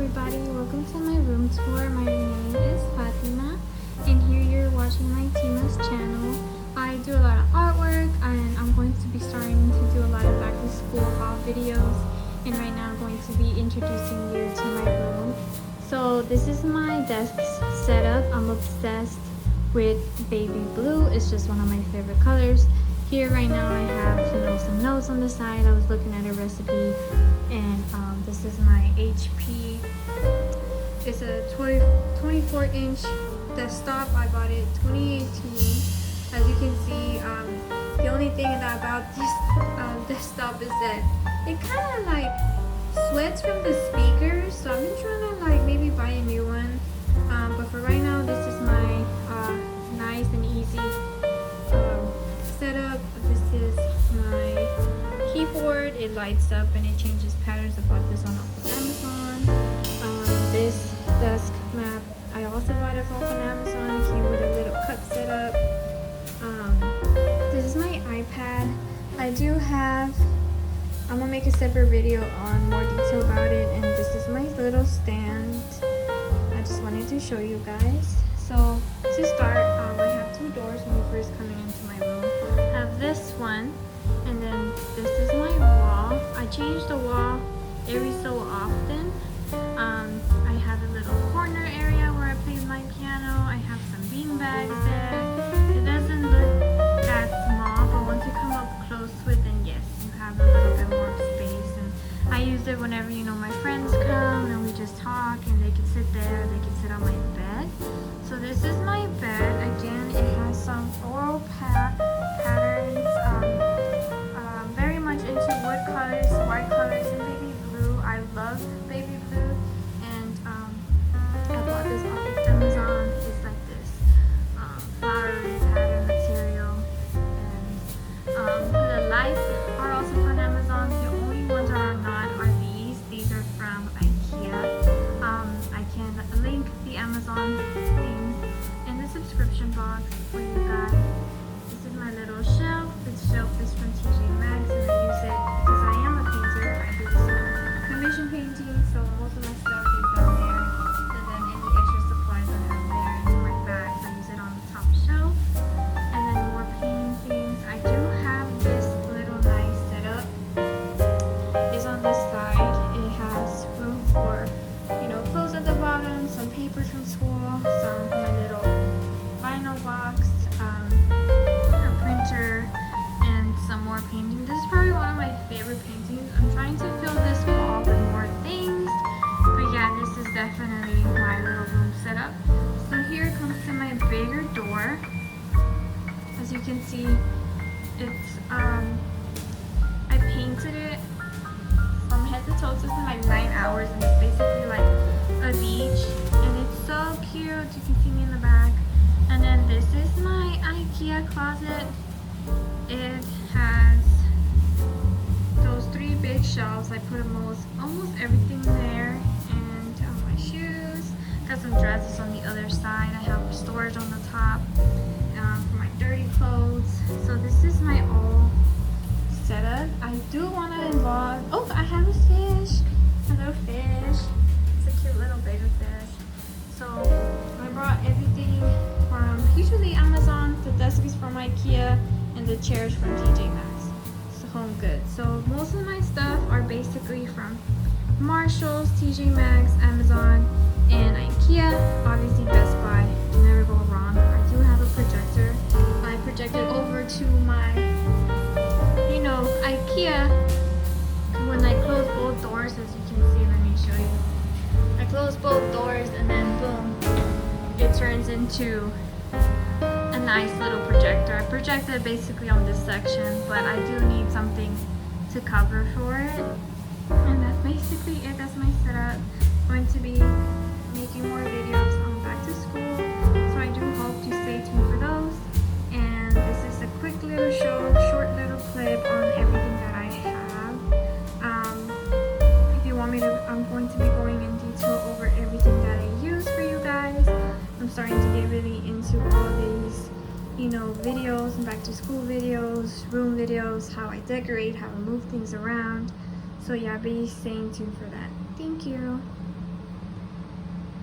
everybody, welcome to my room tour. My name is Fatima and here you're watching my Tima's channel. I do a lot of artwork and I'm going to be starting to do a lot of back to school haul videos, and right now I'm going to be introducing you to my room. So this is my desk setup. I'm obsessed with baby blue. It's just one of my favorite colors. Here right now I have some notes on the side. I was looking at a recipe, and this is my HP. It's a 24-inch desktop. I bought it 2018. As you can see, the only thing about this desktop is that it kind of like sweats from the speakers. So I've been trying to like maybe buy a new one. But for right now, this is my nice and easy setup. This is my keyboard. It lights up and it changes patterns. I bought this on Amazon. This desk map I also bought it off on Amazon. It came with a little cut setup. This is my iPad. I'm gonna make a separate video on more detail about it, and this is my little stand. I just wanted to show you guys. So to start, I have two doors when you're first coming into my room. I have this one, and then this is my wall. I change the wall every so often. I have a little corner area where I play my piano. I have some bean bags there. It doesn't look that small, but once you come up close to it, then yes, you have a little bit more space. And I use it whenever my friends come and we just talk, and they can sit there, they can sit on my bed. So this is my bed. Again, it has some floral patterns. Very much into wood colors, white colors, and baby blue. I love baby blue, and I bought this off of Amazon. It's like this flowery pattern material, and the lights are also from Amazon. The only ones that are not are these. These are from IKEA. I can link the Amazon thing in the subscription box for you guys. This is my little shelf. This shelf is from TJ Maxx, and I use it because I am a painter. I do some commission painting, so most of my stuff is down there. And then any extra supplies I have there in my bags, I use it on the top shelf. And then more painting things. I do have this little nice setup. It's on this side. It has room for clothes at the bottom, some papers from school, my little vinyl box, a printer, and some more painting. This is probably one of my favorite paintings. I'm trying to fill this wall with more things, but yeah, this is definitely my little room setup. So here comes to my bigger door. As you can see, it's I painted it from head to toe. It's been like 9 hours, and it's basically like a beach, and it's so cute. You can see me in the back. And then this is my IKEA closet. It has those 3 big shelves. I put almost everything there, and my shoes. Got some dresses on the other side. I have storage on the top for my dirty clothes. So this is my old setup. I do want to involve. Oh, I have a fish. A little fish. It's a cute little baby fish. So I brought everything from usually Amazon. The desk is from IKEA, and the chairs from TJ Maxx. So Home Goods. So most of my stuff are basically from Marshalls, TJ Maxx, Amazon, and IKEA. Obviously Best Buy. You never go wrong. I do have a projector. I projected over to my IKEA when I close both doors. As you can see, let me show you. I close both doors, and then boom, it turns into a nice little projector. I projected basically on this section, but I do need something to cover for it. And that's basically it. That's my setup. I'm going to be making more videos on back to school, so I do hope to stay tuned for those. And this is a quick little show, short little clip on everything that I have. If you want me to, I'm going to be going in detail over everything that I use for you guys. I'm starting to get really into all these, videos and back to school videos, room videos, how I decorate, how I move things around. So yeah, be staying tuned for that. Thank you.